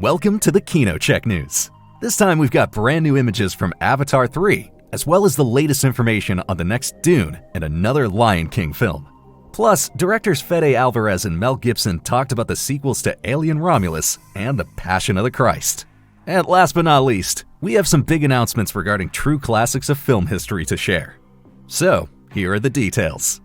Welcome to the KinoCheck News. This time we've got brand new images from Avatar 3, as well as the latest information on the next Dune and another Lion King film. Plus, directors Fede Alvarez and Mel Gibson talked about the sequels to Alien Romulus and The Passion of the Christ. And last but not least, we have some big announcements regarding true classics of film history to share. So, here are the details.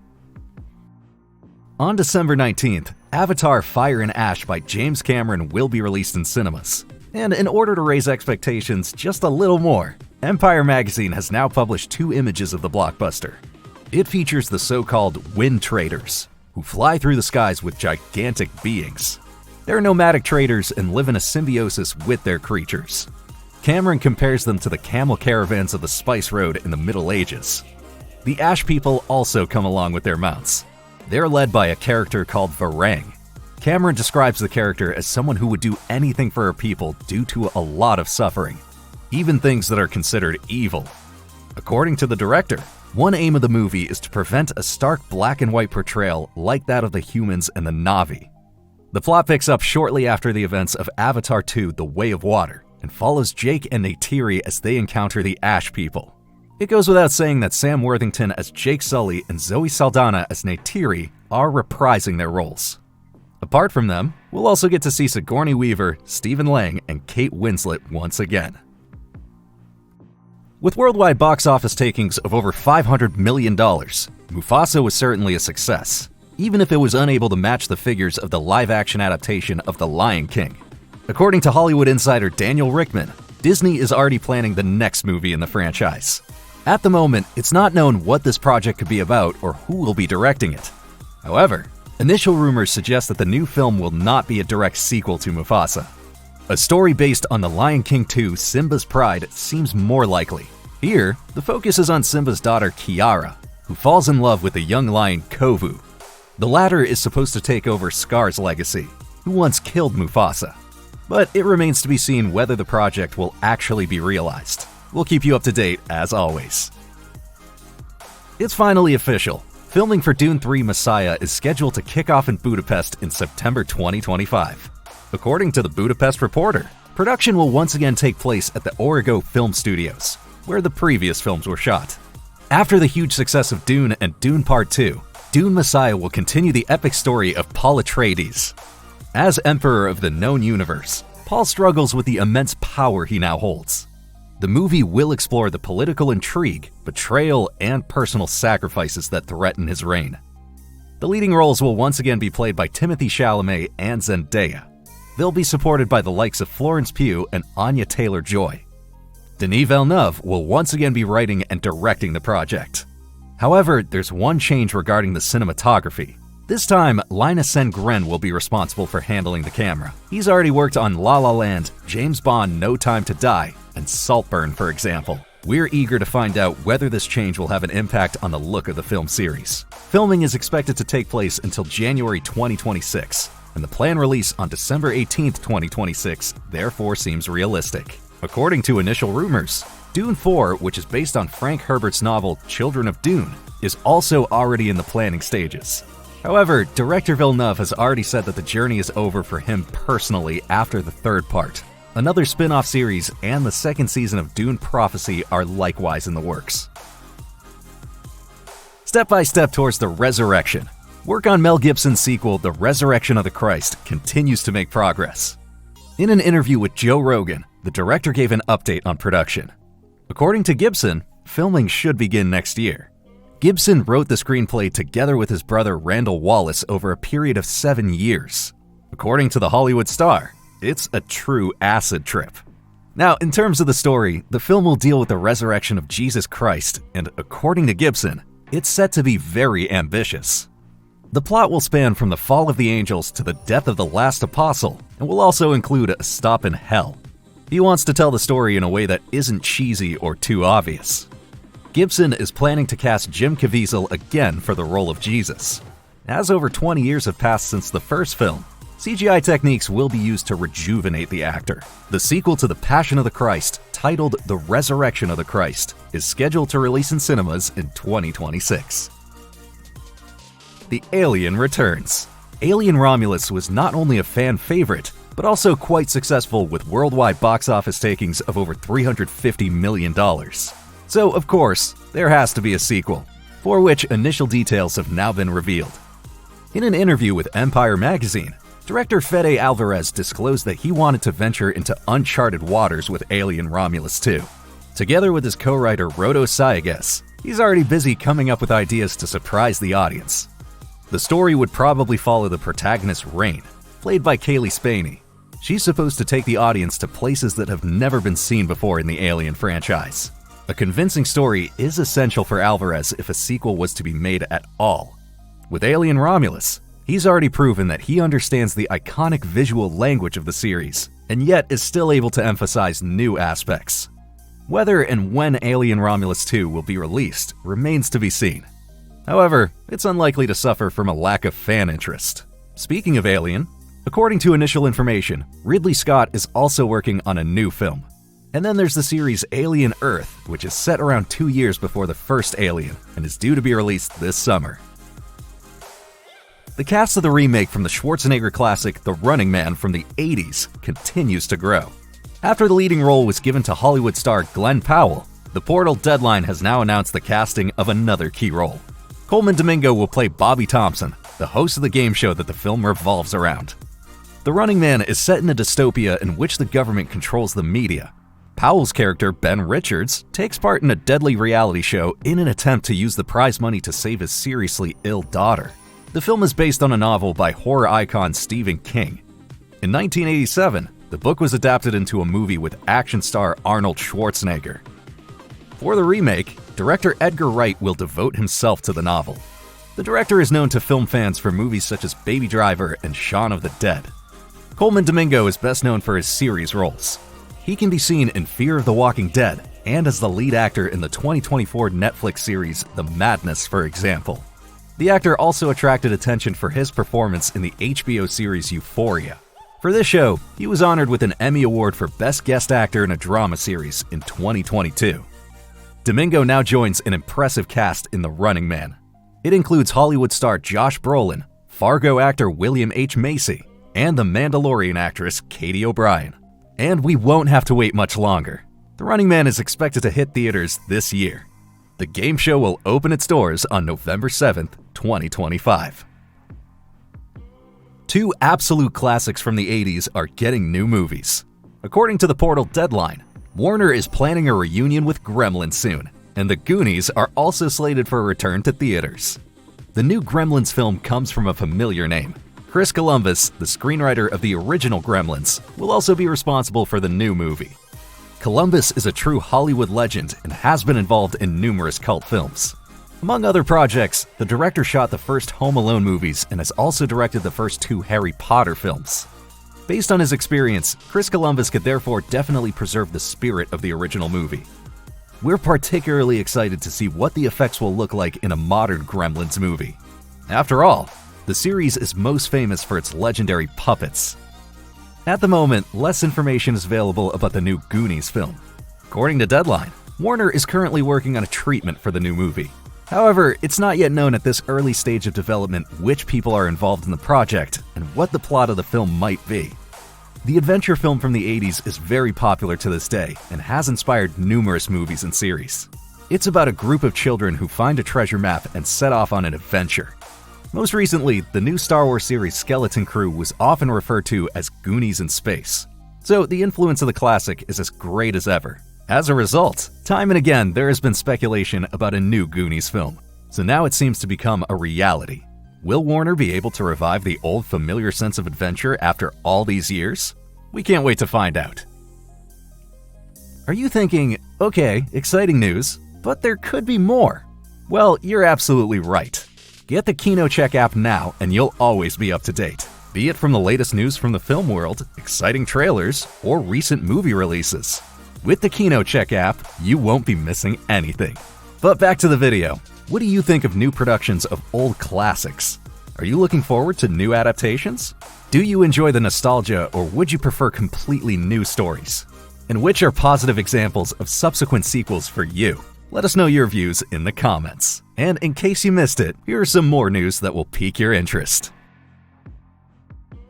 On December 19th, Avatar Fire and Ash by James Cameron will be released in cinemas. And in order to raise expectations just a little more, Empire magazine has now published 2 images of the blockbuster. It features the so-called Wind Traders, who fly through the skies with gigantic beings. They're nomadic traders and live in a symbiosis with their creatures. Cameron compares them to the camel caravans of the Spice Road in the Middle Ages. The Ash people also come along with their mounts. They're led by a character called Varang. Cameron describes the character as someone who would do anything for her people due to a lot of suffering, even things that are considered evil. According to the director, one aim of the movie is to prevent a stark black and white portrayal like that of the humans and the Na'vi. The plot picks up shortly after the events of Avatar 2: The Way of Water and follows Jake and Neytiri as they encounter the Ash people. It goes without saying that Sam Worthington as Jake Sully and Zoe Saldana as Neytiri are reprising their roles. Apart from them, we'll also get to see Sigourney Weaver, Stephen Lang, and Kate Winslet once again. With worldwide box office takings of over $500 million, Mufasa was certainly a success, even if it was unable to match the figures of the live-action adaptation of The Lion King. According to Hollywood insider Daniel Richtman, Disney is already planning the next movie in the franchise. At the moment, it's not known what this project could be about or who will be directing it. However, initial rumors suggest that the new film will not be a direct sequel to Mufasa. A story based on The Lion King 2: Simba's Pride seems more likely. Here, the focus is on Simba's daughter Kiara, who falls in love with the young lion Kovu. The latter is supposed to take over Scar's legacy, who once killed Mufasa. But it remains to be seen whether the project will actually be realized. We'll keep you up to date as always. It's finally official. Filming for Dune 3 Messiah is scheduled to kick off in Budapest in September 2025. According to the Budapest Reporter, production will once again take place at the Origo Film Studios, where the previous films were shot. After the huge success of Dune and Dune Part 2, Dune Messiah will continue the epic story of Paul Atreides. As Emperor of the known universe, Paul struggles with the immense power he now holds. The movie will explore the political intrigue, betrayal, and personal sacrifices that threaten his reign. The leading roles will once again be played by Timothée Chalamet and Zendaya. They'll be supported by the likes of Florence Pugh and Anya Taylor-Joy. Denis Villeneuve will once again be writing and directing the project. However, there's one change regarding the cinematography. This time, Linus Sengren will be responsible for handling the camera. He's already worked on La La Land, James Bond: No Time to Die, and Saltburn, for example. We're eager to find out whether this change will have an impact on the look of the film series. Filming is expected to take place until January 2026, and the planned release on December 18, 2026, therefore seems realistic. According to initial rumors, Dune 4, which is based on Frank Herbert's novel Children of Dune, is also already in the planning stages. However, director Villeneuve has already said that the journey is over for him personally after the third part. Another spin-off series and the second season of Dune Prophecy are likewise in the works. Step by step towards the resurrection. Work on Mel Gibson's sequel, The Resurrection of the Christ, continues to make progress. In an interview with Joe Rogan, the director gave an update on production. According to Gibson, filming should begin next year. Gibson wrote the screenplay together with his brother Randall Wallace over a period of 7 years. According to The Hollywood Star, it's a true acid trip. Now, in terms of the story, the film will deal with the resurrection of Jesus Christ, and according to Gibson, it's set to be very ambitious. The plot will span from the fall of the angels to the death of the last apostle, and will also include a stop in hell. He wants to tell the story in a way that isn't cheesy or too obvious. Gibson is planning to cast Jim Caviezel again for the role of Jesus. As over 20 years have passed since the first film, CGI techniques will be used to rejuvenate the actor. The sequel to The Passion of the Christ, titled The Resurrection of the Christ, is scheduled to release in cinemas in 2026. The Alien returns. Alien Romulus was not only a fan favorite, but also quite successful with worldwide box office takings of over $350 million. So, of course, there has to be a sequel, for which initial details have now been revealed. In an interview with Empire magazine, director Fede Alvarez disclosed that he wanted to venture into uncharted waters with Alien Romulus 2. Together with his co-writer Rodo Sayagues, he's already busy coming up with ideas to surprise the audience. The story would probably follow the protagonist Rain, played by Kaylee Spaney. She's supposed to take the audience to places that have never been seen before in the Alien franchise. A convincing story is essential for Alvarez if a sequel was to be made at all. With Alien Romulus, he's already proven that he understands the iconic visual language of the series, and yet is still able to emphasize new aspects. Whether and when Alien Romulus 2 will be released remains to be seen. However, it's unlikely to suffer from a lack of fan interest. Speaking of Alien, according to initial information, Ridley Scott is also working on a new film. And then there's the series Alien Earth, which is set around 2 years before the first Alien and is due to be released this summer. The cast of the remake from the Schwarzenegger classic The Running Man from the 80s continues to grow. After the leading role was given to Hollywood star Glenn Powell, the Portal Deadline has now announced the casting of another key role. Coleman Domingo will play Bobby Thompson, the host of the game show that the film revolves around. The Running Man is set in a dystopia in which the government controls the media. Powell's character, Ben Richards, takes part in a deadly reality show in an attempt to use the prize money to save his seriously ill daughter. The film is based on a novel by horror icon Stephen King. In 1987, the book was adapted into a movie with action star Arnold Schwarzenegger. For the remake, director Edgar Wright will devote himself to the novel. The director is known to film fans for movies such as Baby Driver and Shaun of the Dead. Coleman Domingo is best known for his series roles. He can be seen in Fear of the Walking Dead and as the lead actor in the 2024 Netflix series The Madness, for example. The actor also attracted attention for his performance in the HBO series Euphoria. For this show, he was honored with an Emmy Award for Best Guest Actor in a Drama Series in 2022. Domingo now joins an impressive cast in The Running Man. It includes Hollywood star Josh Brolin, Fargo actor William H. Macy, and The Mandalorian actress Katie O'Brien. And we won't have to wait much longer. The Running Man is expected to hit theaters this year. The game show will open its doors on November 7th, 2025. Two absolute classics from the 80s are getting new movies. According to the Portal Deadline, Warner is planning a reunion with Gremlins soon, and the Goonies are also slated for a return to theaters. The new Gremlins film comes from a familiar name. Chris Columbus, the screenwriter of the original Gremlins, will also be responsible for the new movie. Columbus is a true Hollywood legend and has been involved in numerous cult films. Among other projects, the director shot the first Home Alone movies and has also directed the first 2 Harry Potter films. Based on his experience, Chris Columbus could therefore definitely preserve the spirit of the original movie. We're particularly excited to see what the effects will look like in a modern Gremlins movie. After all, the series is most famous for its legendary puppets. At the moment, less information is available about the new Goonies film. According to Deadline, Warner is currently working on a treatment for the new movie. However, it's not yet known at this early stage of development which people are involved in the project and what the plot of the film might be. The adventure film from the 80s is very popular to this day and has inspired numerous movies and series. It's about a group of children who find a treasure map and set off on an adventure. Most recently, the new Star Wars series Skeleton Crew was often referred to as Goonies in space. So the influence of the classic is as great as ever. As a result, time and again there has been speculation about a new Goonies film. So now it seems to become a reality. Will Warner be able to revive the old familiar sense of adventure after all these years? We can't wait to find out. Are you thinking, okay, exciting news, but there could be more? Well, you're absolutely right. Get the KinoCheck app now and you'll always be up to date. Be it from the latest news from the film world, exciting trailers, or recent movie releases. With the KinoCheck app, you won't be missing anything. But back to the video. What do you think of new productions of old classics? Are you looking forward to new adaptations? Do you enjoy the nostalgia, or would you prefer completely new stories? And which are positive examples of subsequent sequels for you? Let us know your views in the comments. And in case you missed it, here are some more news that will pique your interest.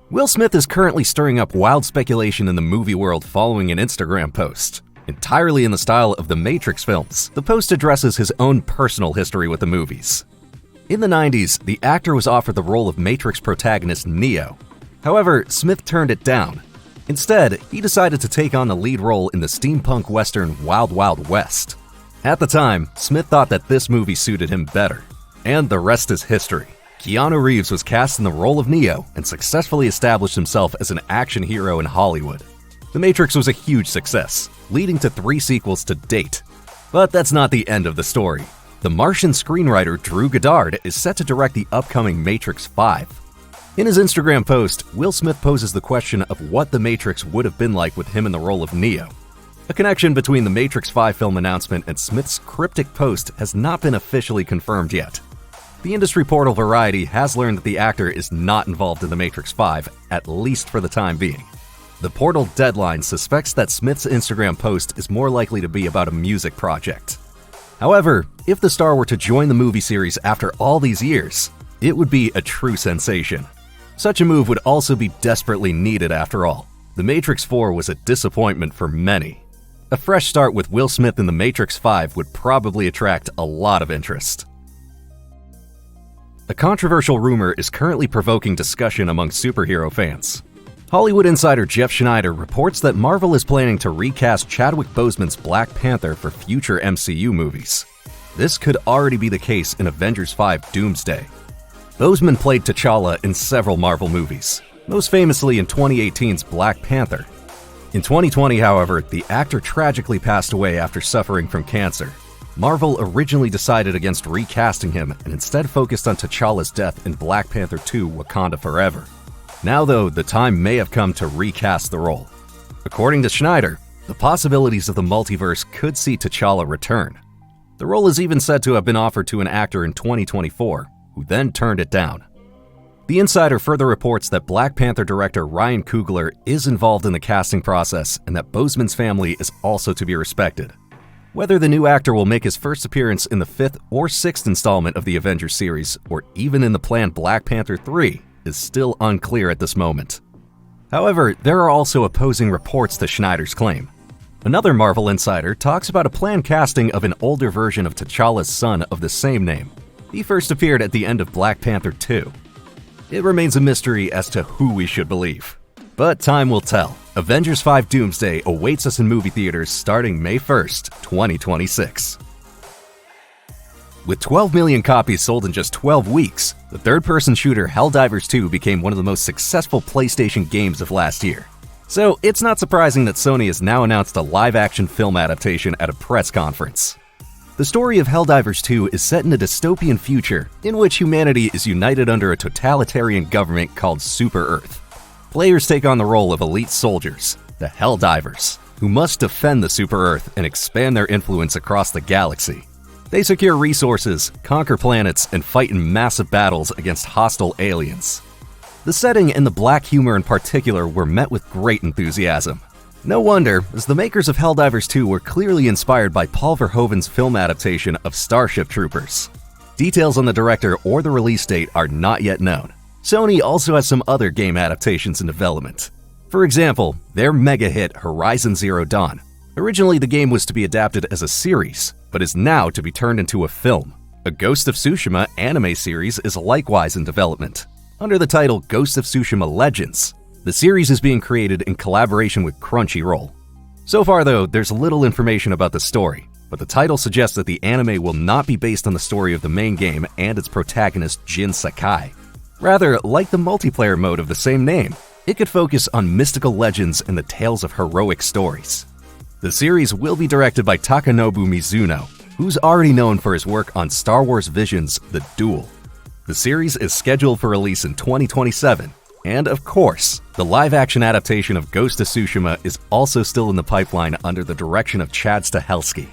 Will Smith is currently stirring up wild speculation in the movie world following an Instagram post. Entirely in the style of the Matrix films, the post addresses his own personal history with the movies. In the 90s, the actor was offered the role of Matrix protagonist Neo. However, Smith turned it down. Instead, he decided to take on the lead role in the steampunk western Wild Wild West. At the time, Smith thought that this movie suited him better. And the rest is history. Keanu Reeves was cast in the role of Neo and successfully established himself as an action hero in Hollywood. The Matrix was a huge success, leading to 3 sequels to date. But that's not the end of the story. The Martian screenwriter Drew Goddard is set to direct the upcoming Matrix 5. In his Instagram post, Will Smith poses the question of what The Matrix would have been like with him in the role of Neo. A connection between the Matrix 5 film announcement and Smith's cryptic post has not been officially confirmed yet. The industry portal Variety has learned that the actor is not involved in The Matrix 5, at least for the time being. The portal Deadline suspects that Smith's Instagram post is more likely to be about a music project. However, if the star were to join the movie series after all these years, it would be a true sensation. Such a move would also be desperately needed after all. The Matrix 4 was a disappointment for many. A fresh start with Will Smith in The Matrix 5 would probably attract a lot of interest. A controversial rumor is currently provoking discussion among superhero fans. Hollywood insider Jeff Schneider reports that Marvel is planning to recast Chadwick Boseman's Black Panther for future MCU movies. This could already be the case in Avengers 5 Doomsday. Boseman played T'Challa in several Marvel movies, most famously in 2018's Black Panther. In 2020, however, the actor tragically passed away after suffering from cancer. Marvel originally decided against recasting him and instead focused on T'Challa's death in Black Panther 2: Wakanda Forever. Now though, the time may have come to recast the role. According to Schneider, the possibilities of the multiverse could see T'Challa return. The role is even said to have been offered to an actor in 2024, who then turned it down. The insider further reports that Black Panther director Ryan Coogler is involved in the casting process and that Boseman's family is also to be respected. Whether the new actor will make his first appearance in the 5th or 6th installment of the Avengers series, or even in the planned Black Panther 3, is still unclear at this moment. However, there are also opposing reports to Schneider's claim. Another Marvel insider talks about a planned casting of an older version of T'Challa's son of the same name. He first appeared at the end of Black Panther 2. It remains a mystery as to who we should believe. But time will tell. Avengers 5 Doomsday awaits us in movie theaters starting May 1st, 2026. With 12 million copies sold in just 12 weeks, the third-person shooter Helldivers 2 became one of the most successful PlayStation games of last year. So it's not surprising that Sony has now announced a live-action film adaptation at a press conference. The story of Helldivers 2 is set in a dystopian future in which humanity is united under a totalitarian government called Super Earth. Players take on the role of elite soldiers, the Helldivers, who must defend the Super Earth and expand their influence across the galaxy. They secure resources, conquer planets, and fight in massive battles against hostile aliens. The setting and the black humor in particular were met with great enthusiasm. No wonder, as the makers of Helldivers 2 were clearly inspired by Paul Verhoeven's film adaptation of Starship Troopers. Details on the director or the release date are not yet known. Sony also has some other game adaptations in development. For example, their mega hit Horizon Zero Dawn. Originally, the game was to be adapted as a series, but is now to be turned into a film. A Ghost of Tsushima anime series is likewise in development. Under the title Ghost of Tsushima Legends, the series is being created in collaboration with Crunchyroll. So far though, there's little information about the story, but the title suggests that the anime will not be based on the story of the main game and its protagonist Jin Sakai. Rather, like the multiplayer mode of the same name, it could focus on mystical legends and the tales of heroic stories. The series will be directed by Takanobu Mizuno, who's already known for his work on Star Wars Vision's The Duel. The series is scheduled for release in 2027, and of course, the live-action adaptation of Ghost of Tsushima is also still in the pipeline under the direction of Chad Stahelski.